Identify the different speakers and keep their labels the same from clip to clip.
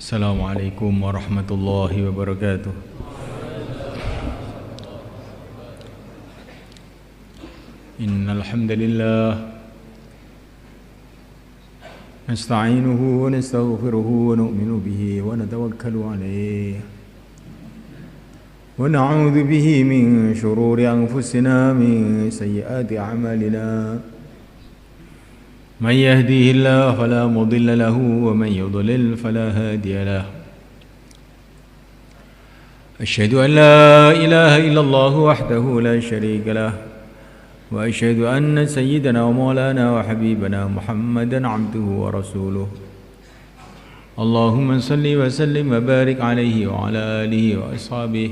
Speaker 1: Assalamualaikum warahmatullahi wabarakatuh. Innal hamdalillah nasta'inuhu wa nastaghfiruhu wa nu'minu bihi wa natawakkalu alayhi wa na'udzu bihi min shururi anfusina min sayyiati a'malina. من يهديه الله فلا مضل له ومن يضلل فلا هادي له. أشهد أن لا إله إلا الله وحده لا شريك له وأشهد أن سيدنا ومولانا وحبيبنا محمدا عبده ورسوله. اللهم صل وسلم وبارك عليه وعلى آله وأصحابه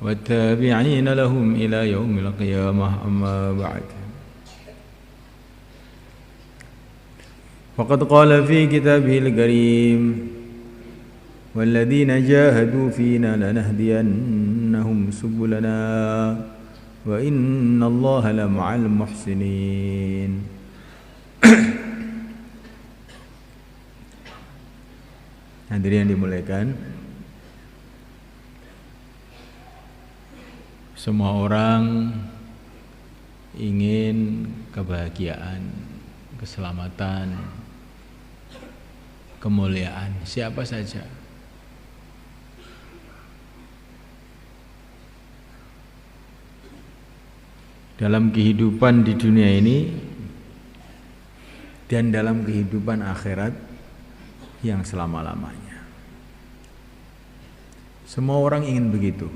Speaker 1: والتابعين لهم إلى يوم القيامة. أما بعد، فقد قال في كتابه الكريم: والذين جاهدوا فينا لنهدينهم سبلنا وإن الله لمع المحسنين. Hadirin yang dimuliakan, semua orang ingin kebahagiaan, keselamatan, kemuliaan, siapa saja. Dalam kehidupan di dunia ini dan dalam kehidupan akhirat yang selama-lamanya. Semua orang ingin begitu.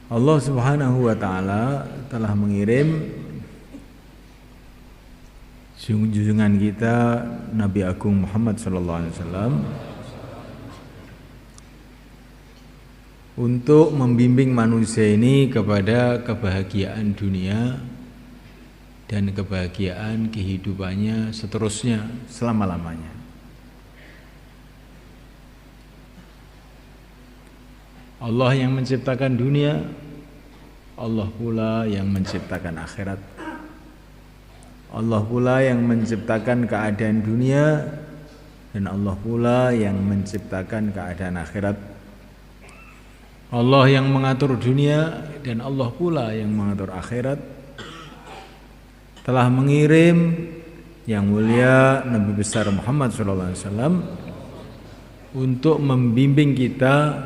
Speaker 1: Allah Subhanahu wa ta'ala telah mengirim junjungan kita Nabi Agung Muhammad sallallahu alaihi wasallam untuk membimbing manusia ini kepada kebahagiaan dunia dan kebahagiaan kehidupannya seterusnya selama-lamanya. Allah yang menciptakan dunia, Allah pula yang menciptakan akhirat. Allah pula yang menciptakan keadaan dunia dan Allah pula yang menciptakan keadaan akhirat. Allah yang mengatur dunia dan Allah pula yang mengatur akhirat telah mengirim yang mulia Nabi besar Muhammad SAW untuk membimbing kita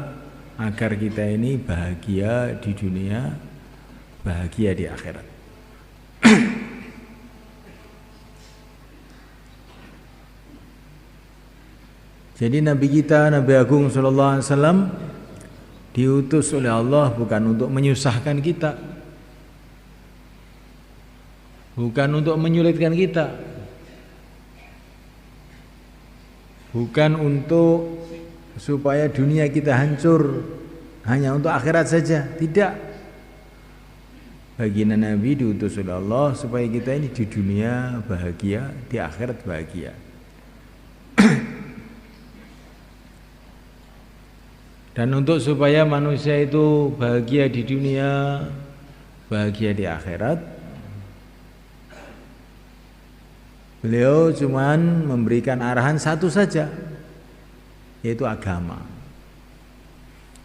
Speaker 1: agar kita ini bahagia di dunia, bahagia di akhirat. Jadi Nabi kita, Nabi Agung sallallahu alaihi wasallam diutus oleh Allah bukan untuk menyusahkan kita, bukan untuk menyulitkan kita, bukan untuk supaya dunia kita hancur hanya untuk akhirat saja, tidak. Baginda Nabi diutus oleh Allah supaya kita ini di dunia bahagia, di akhirat bahagia. Dan untuk supaya manusia itu bahagia di dunia, bahagia di akhirat, beliau cuman memberikan arahan satu saja, yaitu agama.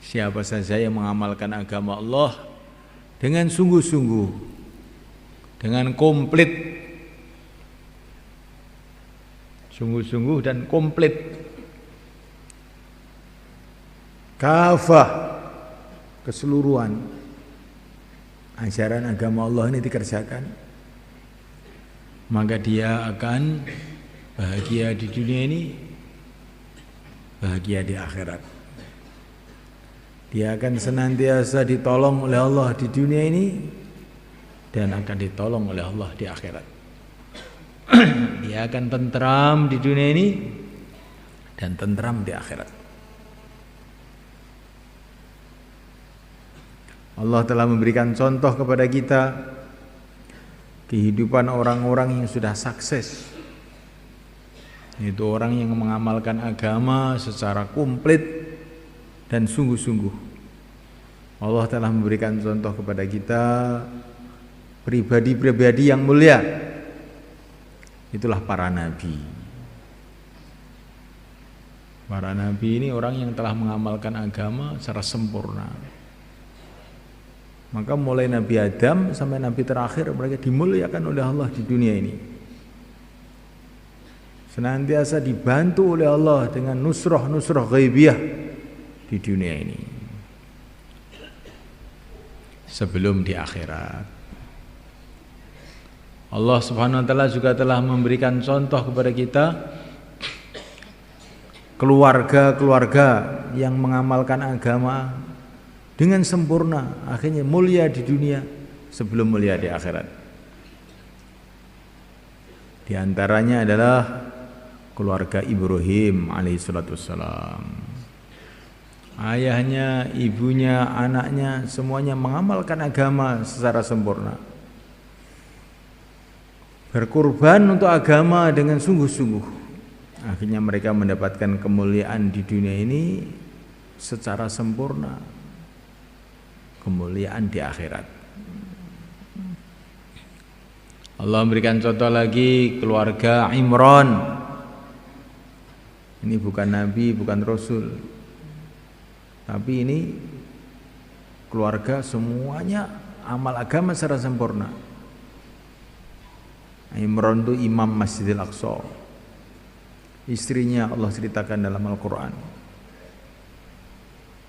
Speaker 1: Siapa saja yang mengamalkan agama Allah dengan sungguh-sungguh, dengan komplit, sungguh-sungguh dan komplit, kafah, keseluruhan ajaran agama Allah ini dikerjakan, maka dia akan bahagia di dunia ini, bahagia di akhirat. Dia akan senantiasa ditolong oleh Allah di dunia ini dan akan ditolong oleh Allah di akhirat. Dia akan tentram di dunia ini dan tentram di akhirat. Allah telah memberikan contoh kepada kita kehidupan orang-orang yang sudah sukses, yaitu orang yang mengamalkan agama secara komplit dan sungguh-sungguh. Allah telah memberikan contoh kepada kita pribadi-pribadi yang mulia. Itulah para nabi. Para nabi ini orang yang telah mengamalkan agama secara sempurna. Maka mulai Nabi Adam sampai Nabi terakhir mereka dimuliakan oleh Allah di dunia ini. Senantiasa dibantu oleh Allah dengan nusrah ghaibiyah di dunia ini. Sebelum di akhirat. Allah Subhanahu wa taala juga telah memberikan contoh kepada kita keluarga-keluarga yang mengamalkan agama dengan sempurna, akhirnya mulia di dunia sebelum mulia di akhirat. Di antaranya adalah keluarga Ibrahim alaihissalatu wassalam. Ayahnya, ibunya, anaknya semuanya mengamalkan agama secara sempurna. Berkorban untuk agama dengan sungguh-sungguh. Akhirnya mereka mendapatkan kemuliaan di dunia ini secara sempurna. Kemuliaan di akhirat. Allah memberikan contoh lagi keluarga Imran. Ini bukan nabi, bukan rasul, tapi ini keluarga semuanya amal agama secara sempurna. Imran itu imam Masjidil Aqsa. Istrinya Allah ceritakan dalam Al-Quran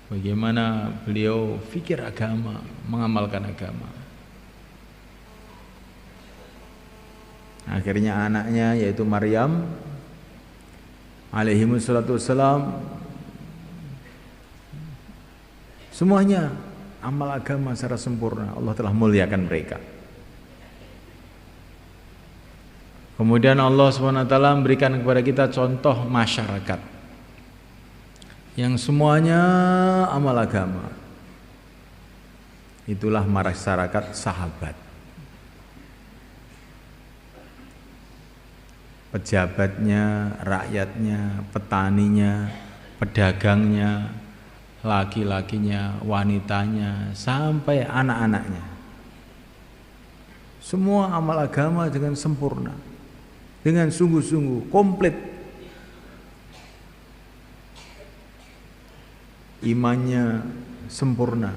Speaker 1: bagaimana beliau fikir agama, mengamalkan agama. Akhirnya anaknya yaitu Maryam alaihissalatu wassalam semuanya amal agama secara sempurna. Allah telah muliakan mereka. Kemudian Allah SWT memberikan kepada kita contoh masyarakat yang semuanya amal agama. Itulah masyarakat sahabat. Pejabatnya, rakyatnya, petaninya, pedagangnya, laki-lakinya, wanitanya, sampai anak-anaknya. Semua amal agama dengan sempurna, dengan sungguh-sungguh, komplit. Imannya sempurna,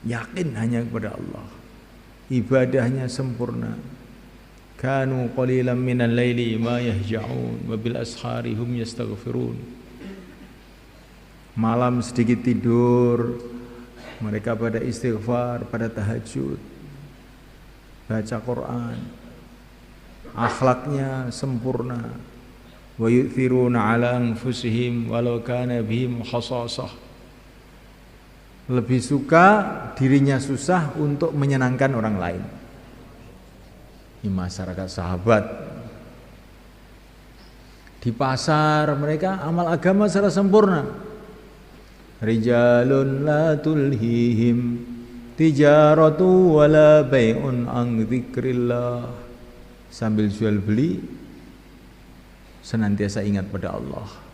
Speaker 1: yakin hanya kepada Allah. Ibadahnya sempurna. Kanu qalilan minal laili ma yahja'un wa bil ashari hum yastaghfirun. Malam sedikit tidur, mereka pada istighfar, pada tahajud, baca Quran. Akhlaknya sempurna. Wa yu'thiruna ala anfusihim walau kana bihim khasasah. Lebih suka dirinya susah untuk menyenangkan orang lain. Di masyarakat sahabat. Di pasar mereka amal agama secara sempurna. Rijalun la tulhihim tijaratu wala bai'un an dzikrillah. Sambil jual beli senantiasa ingat pada Allah.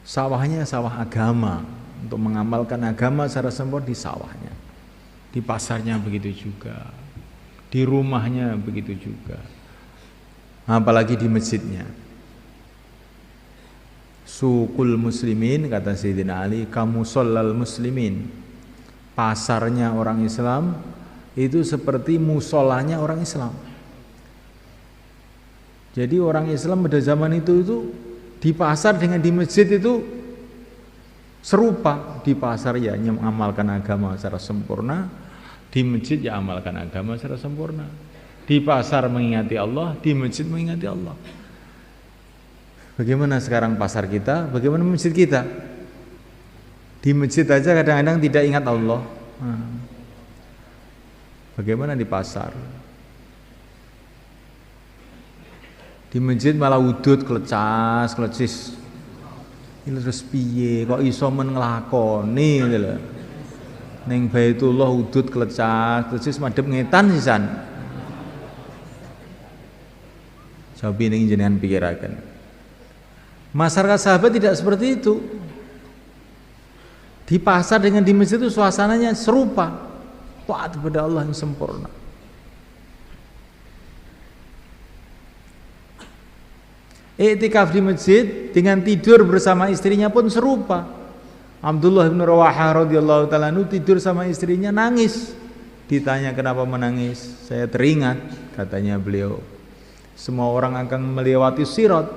Speaker 1: Sawahnya sawah agama, untuk mengamalkan agama secara sempurna di sawahnya. Di pasarnya begitu juga, di rumahnya begitu juga, apalagi di masjidnya. Suqul muslimin, kata Sayyidina Ali, kamu sholal muslimin. Pasarnya orang Islam itu seperti musolanya orang Islam. Jadi orang Islam pada zaman itu di pasar dengan di masjid itu serupa. Di pasar ya mengamalkan agama secara sempurna, di masjid ya amalkan agama secara sempurna. Di pasar mengingati Allah, di masjid mengingati Allah. Bagaimana sekarang pasar kita? Bagaimana masjid kita? Di masjid aja kadang-kadang tidak ingat Allah. Bagaimana di pasar? Di masjid malah udut, klecas, klecis. Ini terus piye kok iso men nglakoni lho. Ning Baitullah udut, klecas, klecis madhep ngetan sisan. Cobi ning jenengan pikiraken. Masyarakat sahabat tidak seperti itu. Di pasar dengan di masjid itu suasananya serupa. Taat kepada Allah yang sempurna. Iktikaf di masjid dengan tidur bersama istrinya pun serupa. Abdullah bin Rawahah radhiyallahu taala tidur sama istrinya nangis. Ditanya kenapa menangis? Saya teringat, katanya beliau, semua orang akan melewati sirat,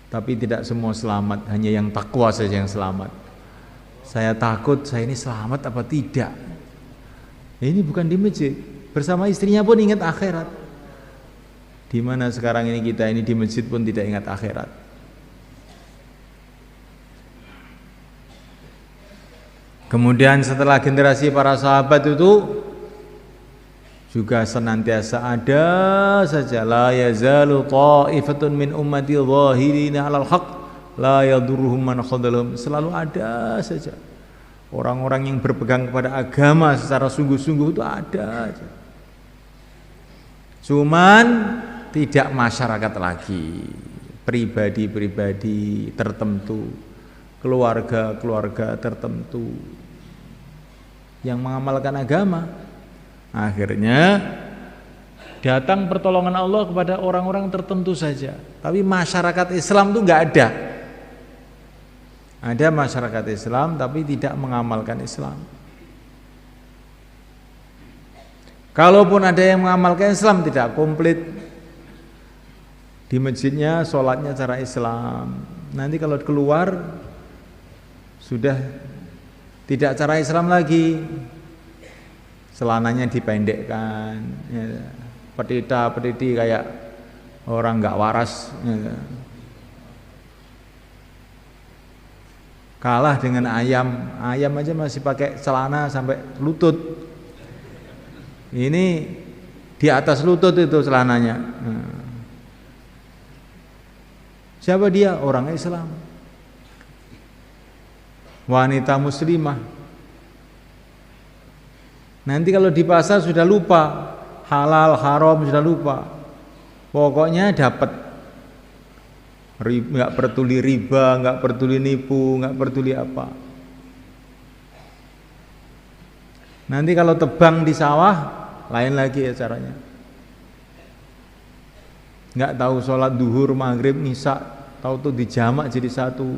Speaker 1: tapi tidak semua selamat, hanya yang takwa saja yang selamat. Saya takut saya ini selamat apa tidak. Ini bukan di masjid, bersama istrinya pun ingat akhirat. Di mana sekarang ini kita ini di masjid pun tidak ingat akhirat. Kemudian setelah generasi para sahabat itu juga senantiasa ada saja, la yazalu ta'ifatun min ummati zahirina 'alal haqq la yadurruhum man khadalhum, selalu ada saja orang-orang yang berpegang kepada agama secara sungguh-sungguh, itu ada aja. Cuman tidak masyarakat lagi, pribadi-pribadi tertentu, keluarga-keluarga tertentu yang mengamalkan agama. Akhirnya datang pertolongan Allah kepada orang-orang tertentu saja, tapi masyarakat Islam itu enggak ada. Ada masyarakat Islam tapi tidak mengamalkan Islam. Kalaupun ada yang mengamalkan Islam tidak komplit. Di masjidnya sholatnya cara Islam, nanti kalau keluar sudah tidak cara Islam lagi, celananya dipendekkan, ya, petita-petiti kayak orang nggak waras, ya. Kalah dengan ayam aja masih pakai celana sampai lutut, ini di atas lutut itu celananya. Nah. Siapa dia? Orang Islam, wanita muslimah. Nanti kalau di pasar sudah lupa, halal haram sudah lupa, pokoknya dapat, nggak peduli riba, nggak peduli nipu, nggak peduli apa. Nanti kalau tebang di sawah lain lagi ya caranya. Nggak tahu sholat duhur, maghrib, isya, tahu tuh dijamak jadi satu,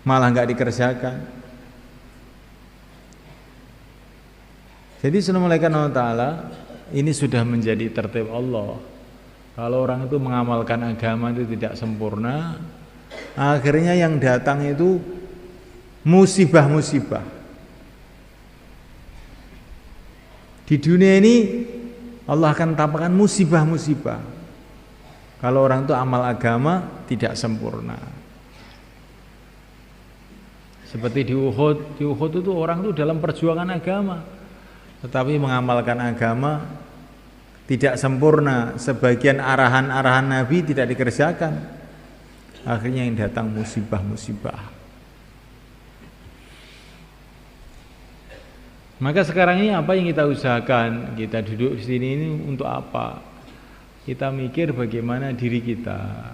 Speaker 1: malah nggak dikerjakan. Jadi Assalamualaikum warahmatullahi wabarakatuh, ini sudah menjadi tertib Allah. Kalau orang itu mengamalkan agama itu tidak sempurna, akhirnya yang datang itu musibah-musibah. Di dunia ini Allah akan tampakkan musibah-musibah kalau orang itu amal agama tidak sempurna. Seperti di Uhud itu orang itu dalam perjuangan agama, tetapi mengamalkan agama tidak sempurna, sebagian arahan-arahan Nabi tidak dikerjakan, akhirnya yang datang musibah-musibah. Maka sekarang ini apa yang kita usahakan? Kita duduk di sini ini untuk apa? Kita mikir bagaimana diri kita,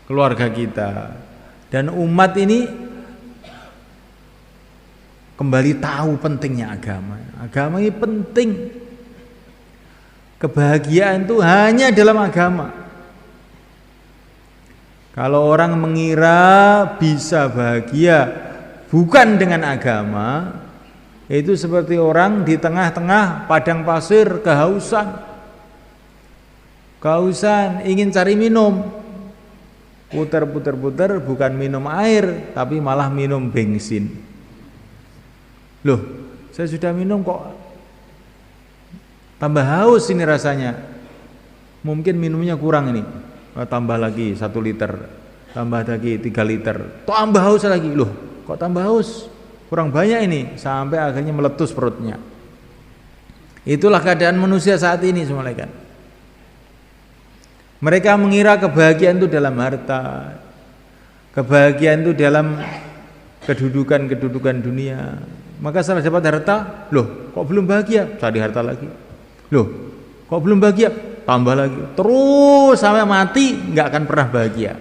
Speaker 1: keluarga kita, dan umat ini kembali tahu pentingnya agama. Agama ini penting. Kebahagiaan itu hanya dalam agama. Kalau orang mengira bisa bahagia bukan dengan agama, itu seperti orang di tengah-tengah padang pasir kehausan, ingin cari minum, putar-putar bukan minum air tapi malah minum bensin. Loh, saya sudah minum kok tambah haus ini rasanya. Mungkin minumnya kurang ini, tambah lagi 1 liter, tambah lagi 3 liter, tambah haus lagi. Loh, kok tambah haus? Kurang banyak ini, sampai akhirnya meletus perutnya. Itulah keadaan manusia saat ini semuanya. Mereka mengira kebahagiaan itu dalam harta, kebahagiaan itu dalam kedudukan dunia. Maka setelah dapat harta, loh kok belum bahagia? Cari harta lagi. Loh kok belum bahagia? Tambah lagi. Terus sampai mati nggak akan pernah bahagia.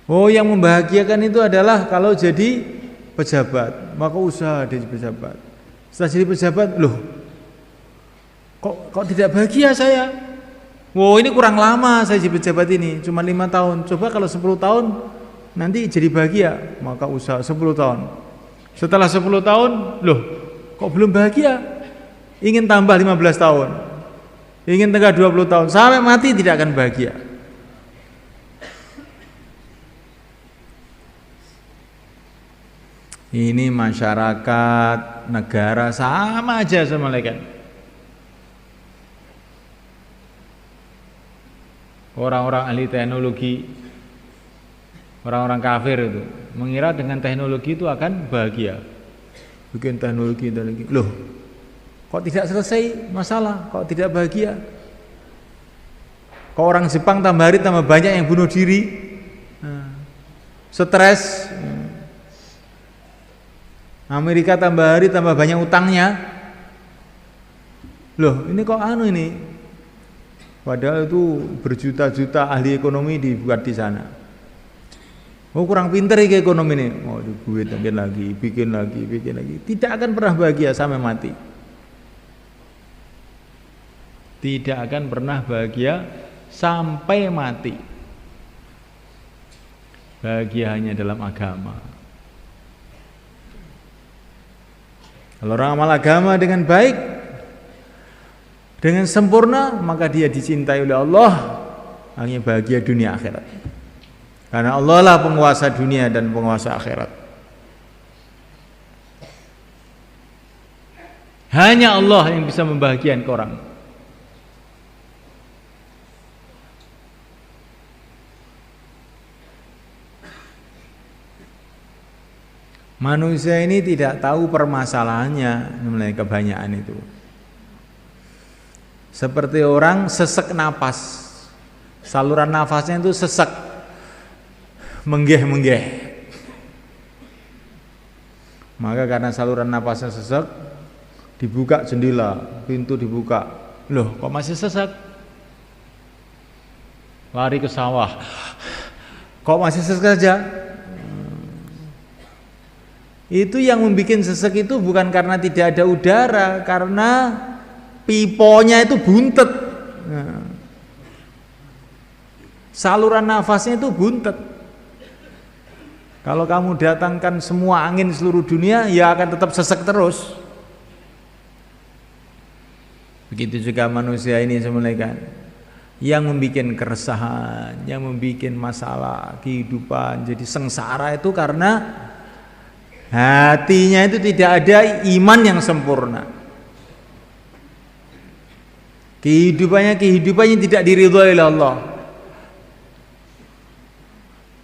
Speaker 1: Oh, yang membahagiakan itu adalah kalau jadi pejabat, maka usaha jadi pejabat. Setelah jadi pejabat, loh, kok tidak bahagia saya? Wow, ini kurang lama saya jadi pejabat ini, cuma 5 tahun. Coba kalau 10 tahun nanti jadi bahagia, maka usaha 10 tahun. Setelah 10 tahun, loh, kok belum bahagia? Ingin tambah 15 tahun. Ingin tengah 20 tahun, sampai mati tidak akan bahagia. Ini masyarakat, negara sama aja sama malaikat. Orang-orang ahli teknologi, orang-orang kafir itu mengira dengan teknologi itu akan bahagia. Bikin teknologi. Loh, kok tidak selesai masalah, kok tidak bahagia? Kok orang Jepang tambah hari tambah banyak yang bunuh diri, stres. Amerika tambah hari tambah banyak utangnya. Loh, ini kok ini? Padahal itu berjuta-juta ahli ekonomi dibuat di sana. Oh, kurang pinter ya ekonomi ini. Oh, duit bikin lagi. Tidak akan pernah bahagia sampai mati. Tidak akan pernah bahagia sampai mati. Bahagia hanya dalam agama. Kalau orang amal agama dengan baik, dengan sempurna, maka dia dicintai oleh Allah, hanya bahagia dunia akhirat. Karena Allah lah penguasa dunia dan penguasa akhirat. Hanya Allah yang bisa membahagiakan orang. Manusia ini tidak tahu permasalahannya, mulai kebanyakan itu. Seperti orang sesek napas, saluran nafasnya itu sesek, menggeh. Maka karena saluran nafasnya sesek, dibuka jendela, pintu dibuka. Loh, kok masih sesek? Lari ke sawah, kok masih sesek saja? Itu yang membuat sesek itu bukan karena tidak ada udara, karena piponya itu buntet. Saluran nafasnya itu buntet. Kalau kamu datangkan semua angin seluruh dunia, ya akan tetap sesek terus. Begitu juga manusia ini semuanya, yang membuat keresahan, yang membuat masalah kehidupan jadi sengsara itu karena hatinya itu tidak ada iman yang sempurna. Kehidupannya tidak diridhoi oleh Allah.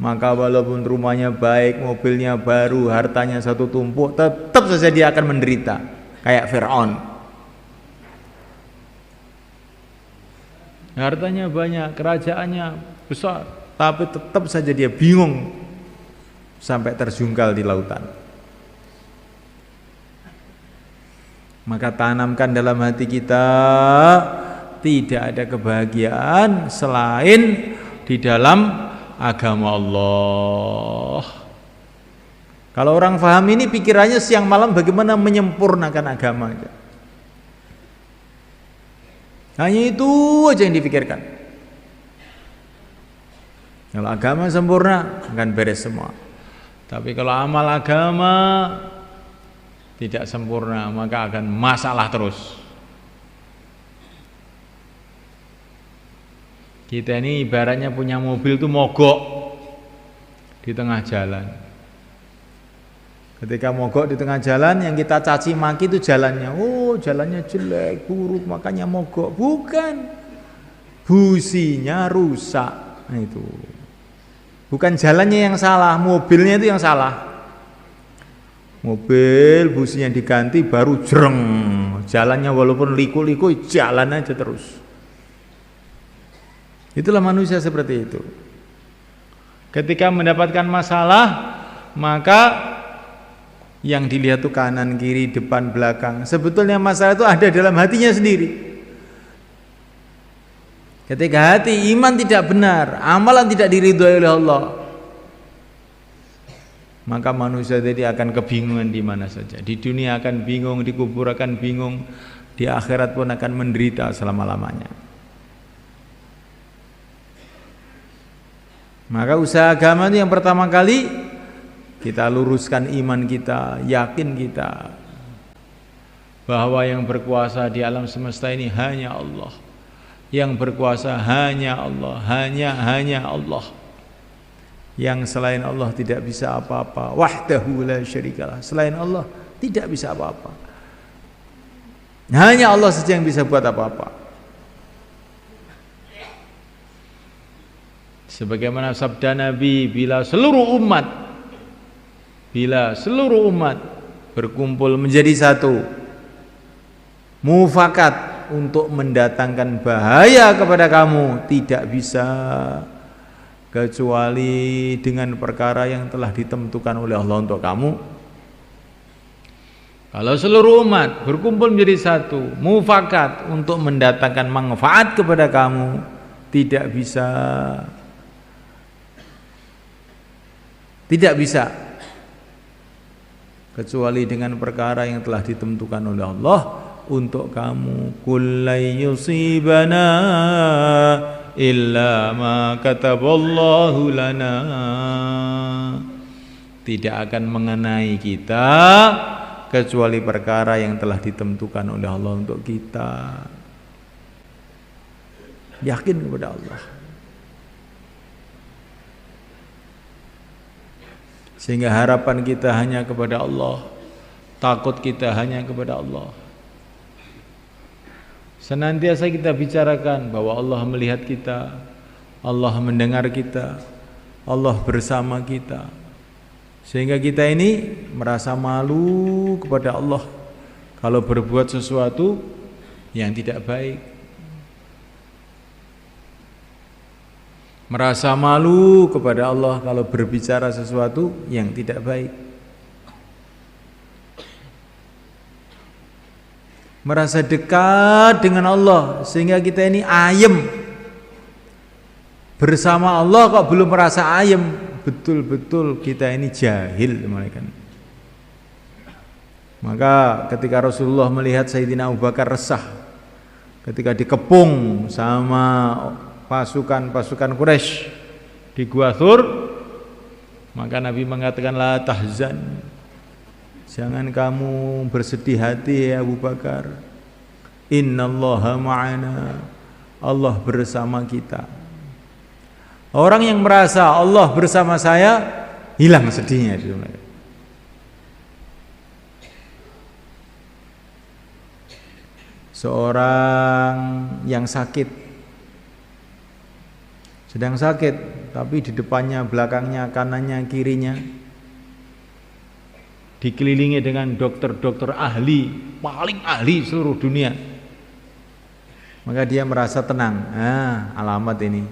Speaker 1: Maka walaupun rumahnya baik, mobilnya baru, hartanya satu tumpuk, tetap saja dia akan menderita. Kayak Fir'aun. Hartanya banyak, kerajaannya besar, tapi tetap saja dia bingung sampai terjungkal di lautan. Maka tanamkan dalam hati kita, tidak ada kebahagiaan selain di dalam agama Allah. Kalau orang paham ini, pikirannya siang malam bagaimana menyempurnakan agama. Hanya itu aja yang dipikirkan. Kalau agama sempurna akan beres semua. Tapi kalau amal agama tidak sempurna, maka akan masalah terus. Kita ini ibaratnya punya mobil itu mogok di tengah jalan. Ketika mogok di tengah jalan, yang kita caci maki itu jalannya. Oh, jalannya jelek, buruk, makanya mogok. Bukan, businya rusak. Nah, itu bukan jalannya yang salah, mobilnya itu yang salah. Mobil businya diganti baru jreng, jalannya walaupun liku-liku jalan aja terus. Itulah manusia seperti itu. Ketika mendapatkan masalah, maka yang dilihat tuh kanan, kiri, depan, belakang. Sebetulnya masalah itu ada dalam hatinya sendiri. Ketika hati iman tidak benar, amalan tidak diridhoi oleh Allah, maka manusia tadi akan kebingungan di mana saja. Di dunia akan bingung, di kubur akan bingung, di akhirat pun akan menderita selama-lamanya. Maka usaha agama itu yang pertama kali kita luruskan iman kita, yakin kita bahwa yang berkuasa di alam semesta ini hanya Allah. Yang berkuasa hanya Allah, hanya Allah. Yang selain Allah tidak bisa apa-apa. Wahdahu la syarikalah. Selain Allah tidak bisa apa-apa. Hanya Allah saja yang bisa buat apa-apa. Sebagaimana sabda Nabi, bila seluruh umat berkumpul menjadi satu, mufakat untuk mendatangkan bahaya kepada kamu, tidak bisa kecuali dengan perkara yang telah ditentukan oleh Allah untuk kamu. Kalau seluruh umat berkumpul menjadi satu, mufakat untuk mendatangkan manfaat kepada kamu, tidak bisa kecuali dengan perkara yang telah ditentukan oleh Allah untuk kamu. Kullay yusibana illa ma kataballahu lana. Tidak akan mengenai kita kecuali perkara yang telah ditentukan oleh Allah untuk kita. Yakin kepada Allah. Sehingga harapan kita hanya kepada Allah, takut kita hanya kepada Allah. Senantiasa kita bicarakan bahwa Allah melihat kita, Allah mendengar kita, Allah bersama kita. Sehingga kita ini merasa malu kepada Allah kalau berbuat sesuatu yang tidak baik. Merasa malu kepada Allah kalau berbicara sesuatu yang tidak baik. Merasa dekat dengan Allah sehingga kita ini ayem bersama Allah kok belum merasa ayem, betul-betul kita ini jahil. Maka ketika Rasulullah melihat Sayyidina Abu Bakar resah ketika dikepung sama pasukan Quraisy di Gua Thur, maka Nabi mengatakan, la tahzan, jangan kamu bersedih hati ya Abu Bakar, innallaha ma'ana, Allah bersama kita. Orang yang merasa Allah bersama saya, hilang sedihnya. Seorang yang sedang sakit, tapi di depannya, belakangnya, kanannya, kirinya dikelilingi dengan dokter-dokter ahli, paling ahli seluruh dunia. Maka dia merasa tenang. Alamat ini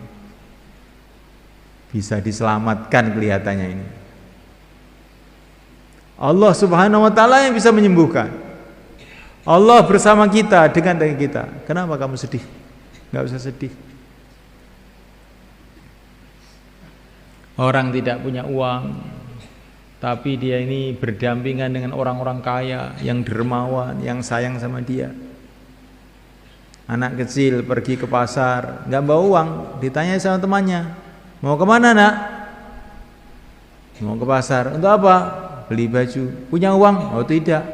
Speaker 1: bisa diselamatkan kelihatannya ini. Allah Subhanahu wa taala yang bisa menyembuhkan. Allah bersama kita, dengan kita. Kenapa kamu sedih? Enggak usah sedih. Orang tidak punya uang, tapi dia ini berdampingan dengan orang-orang kaya yang dermawan, yang sayang sama dia. Anak kecil pergi ke pasar, nggak bawa uang, ditanya sama temannya, mau kemana nak? Mau ke pasar. Untuk apa? Beli baju. Punya uang? Oh tidak.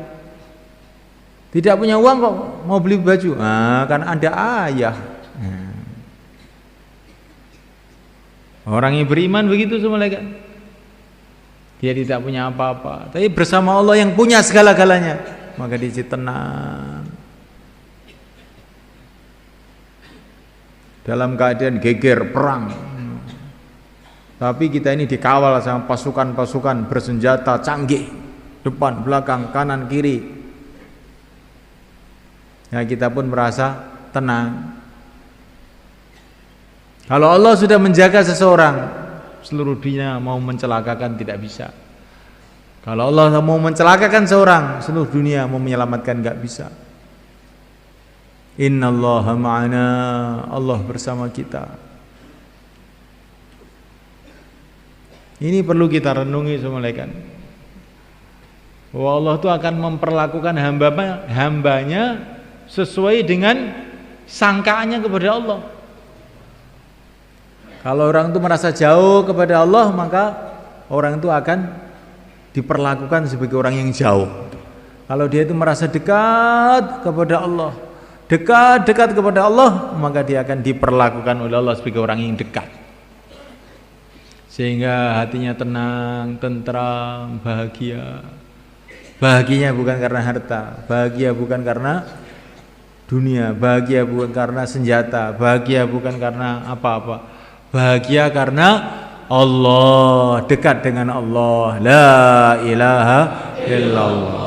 Speaker 1: Tidak punya uang kok mau beli baju? Kan ada ayah. Orang yang beriman begitu semua kan. Dia tidak punya apa-apa, tapi bersama Allah yang punya segala-galanya, maka dia tenang. Dalam keadaan geger perang, tapi kita ini dikawal sama pasukan-pasukan bersenjata canggih, depan, belakang, kanan, kiri. Ya, kita pun merasa tenang. Kalau Allah sudah menjaga seseorang, seluruh dunia mau mencelakakan tidak bisa. Kalau Allah mau mencelakakan seorang, seluruh dunia mau menyelamatkan enggak bisa. Innallaha ma'ana, Allah bersama kita. Ini perlu kita renungi semulaikan. Bahwa Allah itu akan memperlakukan hambanya sesuai dengan sangkaannya kepada Allah. Kalau orang itu merasa jauh kepada Allah, maka orang itu akan diperlakukan sebagai orang yang jauh. Kalau dia itu merasa dekat kepada Allah, dekat kepada Allah, maka dia akan diperlakukan oleh Allah sebagai orang yang dekat. Sehingga hatinya tenang, tentram, bahagia. Bahagianya bukan karena harta, bahagia bukan karena dunia, bahagia bukan karena senjata, bahagia bukan karena apa-apa. Bahagia karena Allah, dekat dengan Allah. La ilaha illallah.